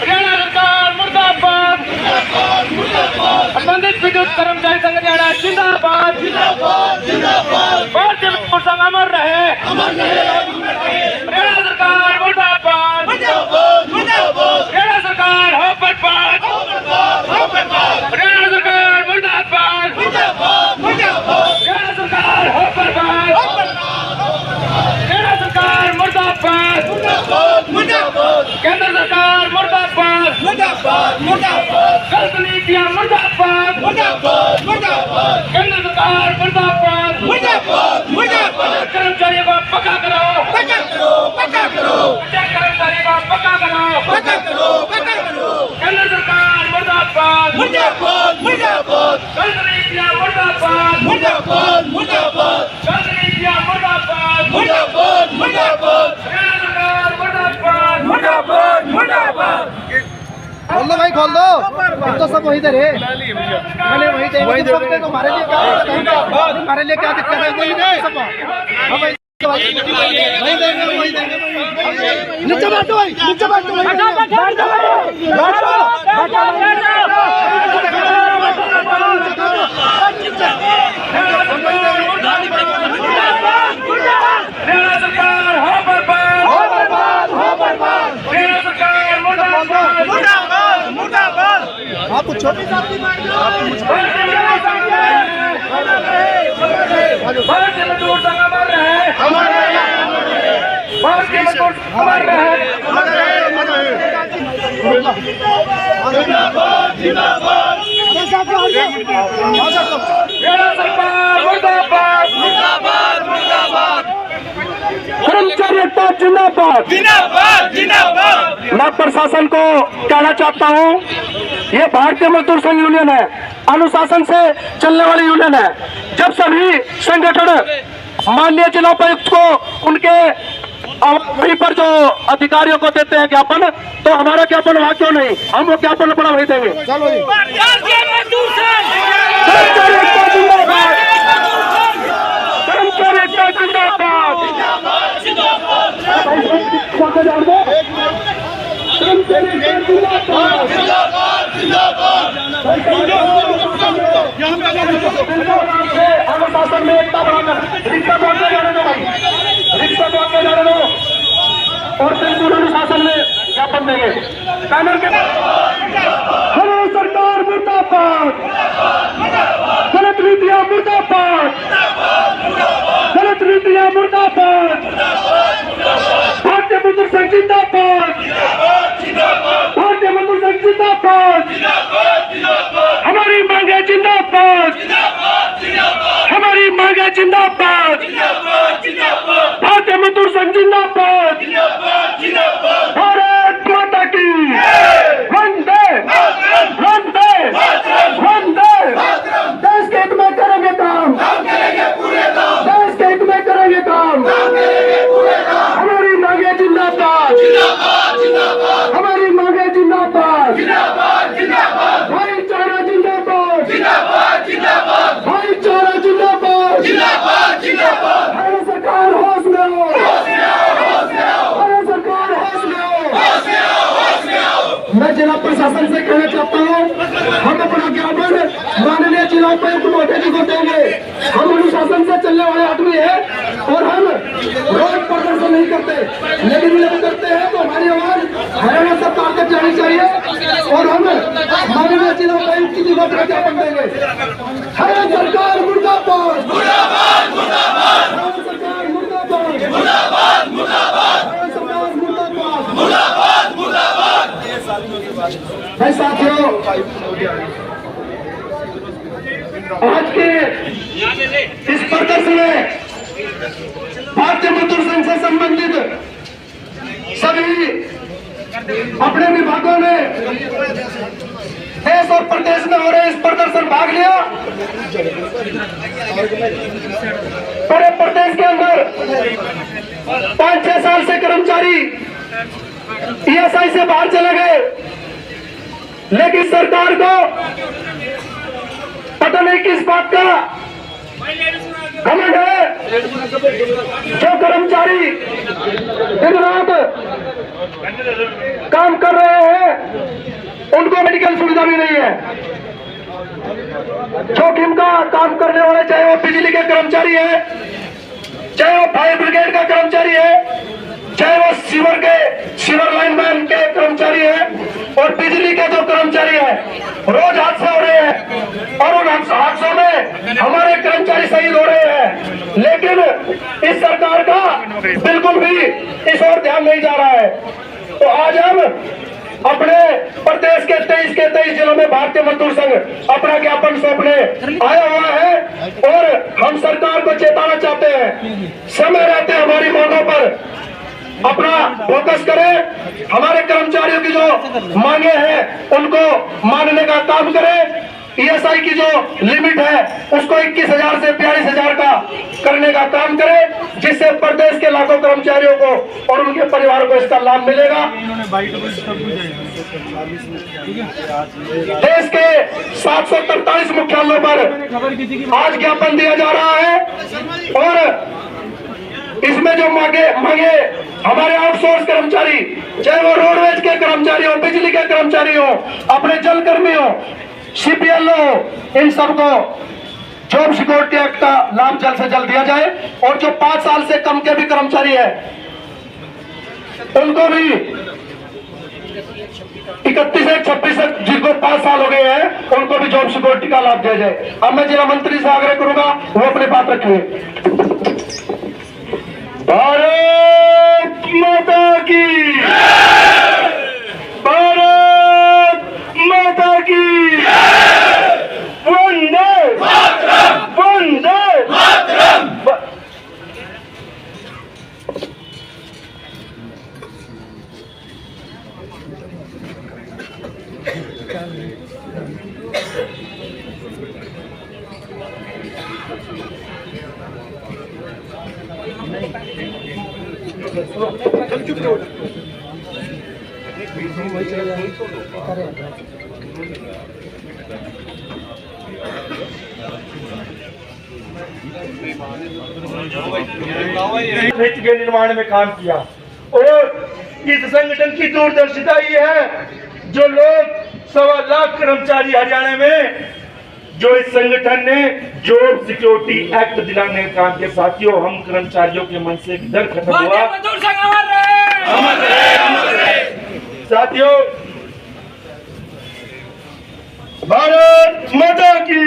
हरियाणा सरकार मुर्दाबाद संबंधित विद्युत कर्मचारी संघ हरियाणा जिंदाबाद भारतीय मजदूर संघ अमर रहे हरियाणा सरकार मुर्दाबाद हरियाणा सरकार हो बर्बाद हरियाणा सरकार मुर्दाबाद हरियाणा सरकार हो बर्बाद हरियाणा सरकार मुर्दाबाद केंद्र सरकार मुर्दाबाद गलत नीतियां मुर्दाबाद केंद्र सरकार मुर्दाबाद कर्मचारियों को पक्का करो कर्मचारियों को पक्का करो केंद्र सरकार मुर्दाबाद गलत नीतियां मुर्दाबाद गलत नीतियां मुर्दाबाद हरियाणा सरकार मुर्दाबाद खोल दो भाई, खोल दो। अब तो सब वही दे रहे, पहले वही देंगे तो सब दे दो। हमारे लिए क्या दिक्कत है? हमारे लिए क्या दिक्कत है? कोई नहीं सब। हाँ भाई, वही देंगे, वही देंगे। नीचे बैठो भाई, नीचे बैठो भाई, बैठ आप पूछो। भारत के मजदूर संघ अमर रहे, भारत के मजदूर अमर रहे। सरकार मुर्दाबाद, कर्मचारी एकता जिंदाबाद, मैं प्रशासन को कहना चाहता हूं, ये भारतीय मजदूर संघ यूनियन है, अनुशासन से चलने वाली यूनियन है। जब सभी संगठन माननीय जिला उपायुक्त को उनके वहीं पर जो अधिकारियों को देते हैं ज्ञापन, तो हमारा ज्ञापन वहां क्यों नहीं? हम वो ज्ञापन अपना वही देंगे। कर्मचारी एकता जिंदाबाद, कर्मचारी एकता जिंदाबाद। अनुशासन में एकता बनाकर रिक्शा दौड़ने जाने दो भाई, रिक्शा दौड़ने जाने दो और बिल्कुल अनुशासन में ज्ञापन देंगे। बैनर के हेलो सरकार मुर्दाबाद, गलत नीतियां मुर्दाबाद, गलत नीतियां मुर्दाबाद, भारतीय मजदूर संघ जिंदाबाद, भारतीय मजदूर संघ जिंदाबाद, हमारी मांगे जिंदाबाद, हमारी मांगे जिंदाबाद, भारतीय मजदूर संघ जिंदाबाद, भारत माता की वंदे वंदे वंदे। देश के हित में करेंगे काम, देश के हित में करेंगे काम, हमारी मांगे जिंदाबाद, हमारी मांगे जिंदाबाद, भाईचारा जिंदाबाद, भाईचारा जिंदाबाद। हमारी सरकार होश में हो, हमारी सरकार होश में हो। मैं जिला प्रशासन से कहना चाहता हूँ, हम अपना ज्ञापन माननीय जिला उपायुक्त महोदय जी को देंगे। हम अनुशासन से चलने वाले आदमी हैं और हम रोज प्रदर्शन नहीं करते, लेकिन जब करते हैं तो हमारी आवाज हरियाणा सरकार तक जानी चाहिए और हम माननीय जिला उपायुक्त जी को ज्ञापन देंगे। हरियाणा सरकार मुर्दाबाद, सरकार मुर्दाबाद, भाई साथियों, आज के इस प्रदर्शन में भारतीय मजदूर संघ से संबंधित सभी अपने विभागों ने देश और प्रदेश में हो रहे इस प्रदर्शन भाग लिया। पूरे प्रदेश के अंदर 5-6 साल से कर्मचारी ईएसआई से बाहर चले गए, लेकिन सरकार को पता नहीं किस बात का घमंड है। जो कर्मचारी दिन रात काम कर रहे हैं उनको मेडिकल सुविधा भी नहीं है। जोखिम का काम करने वाले, चाहे वो बिजली के कर्मचारी है, चाहे वो फायर ब्रिगेड का कर्मचारी है, चाहे वो सीवर लाइनमैन के कर्मचारी है और बिजली के जो कर्मचारी है, रोज हादसे हो रहे हैं और उन हादसों में हमारे कर्मचारी शहीद हो रहे हैं। लेकिन इस सरकार का बिल्कुल भी इस ओर ध्यान नहीं जा रहा है। तो आज हम अपने प्रदेश के 23 जिलों में भारतीय मजदूर संघ अपना ज्ञापन सौंपने आया हुआ है और हम सरकार को चेताना चाहते हैं, समय रहते हमारी मांगों पर अपना फोकस करें। हमारे कर्मचारियों की जो मांगे हैं उनको मानने का काम करें। ईएसआई की जो लिमिट है उसको 21,000 से 42,000 का करने का काम करें, जिससे प्रदेश के लाखों कर्मचारियों को और उनके परिवारों को इसका लाभ मिलेगा। देश के 743 मुख्यालयों पर आज ज्ञापन दिया जा रहा है और इसमें जो मांगे हमारे आउटसोर्स कर्मचारी, चाहे वो रोडवेज के कर्मचारी हो, बिजली के कर्मचारी हो, अपने जल कर्मी हो, सीपीएल हो, इन सबको जॉब सिक्योरिटी एक्ट का लाभ जल्द से जल्द दिया जाए और जो 5 साल से कम के भी कर्मचारी है उनको भी 31 से 26 तक जिनको 5 साल हो गए हैं उनको भी जॉब सिक्योरिटी का लाभ दिया जाए। अब मैं जिला मंत्री से आग्रह करूंगा वो अपनी बात रखें। भारत माता की, भारत माता की, वंदे वंदे। हित के निर्माण में काम किया और इस संगठन की दूरदर्शिता ये है जो लोग 1.25 लाख कर्मचारी हरियाणा में जो इस संगठन ने जॉब सिक्योरिटी एक्ट दिलाने का काम किया। साथियों, हम कर्मचारियों के मन से डर खत्म हुआ। साथियों, भारत माता की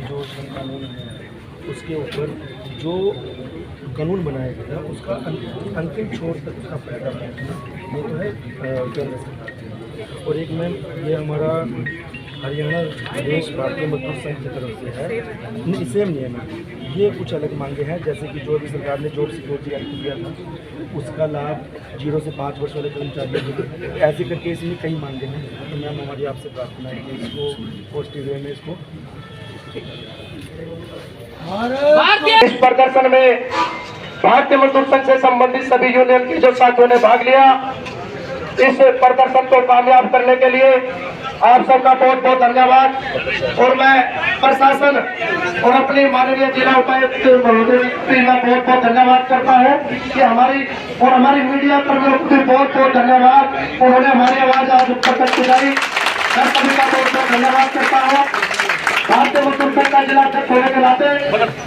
जो कानून है उसके ऊपर जो कानून बनाया गया उसका अंतिम छोर तक उसका फायदा पहुँचना ये तो है केंद्र सरकार। और एक मैम ये हमारा हरियाणा प्रदेश भारतीय मजदूर संघ की तरफ से है, सेम नियम है। ये कुछ अलग मांगे हैं जैसे कि जो अभी सरकार ने जॉब सिक्योरिटी एक्ट दिया था उसका लाभ 0 से 5 वर्ष वाले कर्मचारियों को, ऐसे करके इसमें कई मांगे हैं। तो मैम हमारी आपसे प्रार्थना है कि इसको पॉजिटिव वे में इसको इस प्रदर्शन में भारतीय मजदूर संघ से संबंधित सभी यूनियन के जो साथियों ने भाग लिया, इस प्रदर्शन को कामयाब करने के लिए आप सबका बहुत बहुत धन्यवाद। और मैं प्रशासन और अपनी माननीय जिला उपायुक्त महोदय का बहुत बहुत धन्यवाद करता हूं कि हमारी मीडिया कर्मियों को भी बहुत बहुत धन्यवाद, उन्होंने हमारी आवाज आज ऊपर तक पहुंचाई। मैं सभी का बहुत बहुत धन्यवाद करता हूँ। भारतीय मजदूर संघ का जिला अध्यक्ष होने के नाते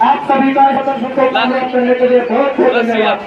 आप सभी का प्रदर्शन को कामयाब करने के लिए बहुत बहुत धन्यवाद।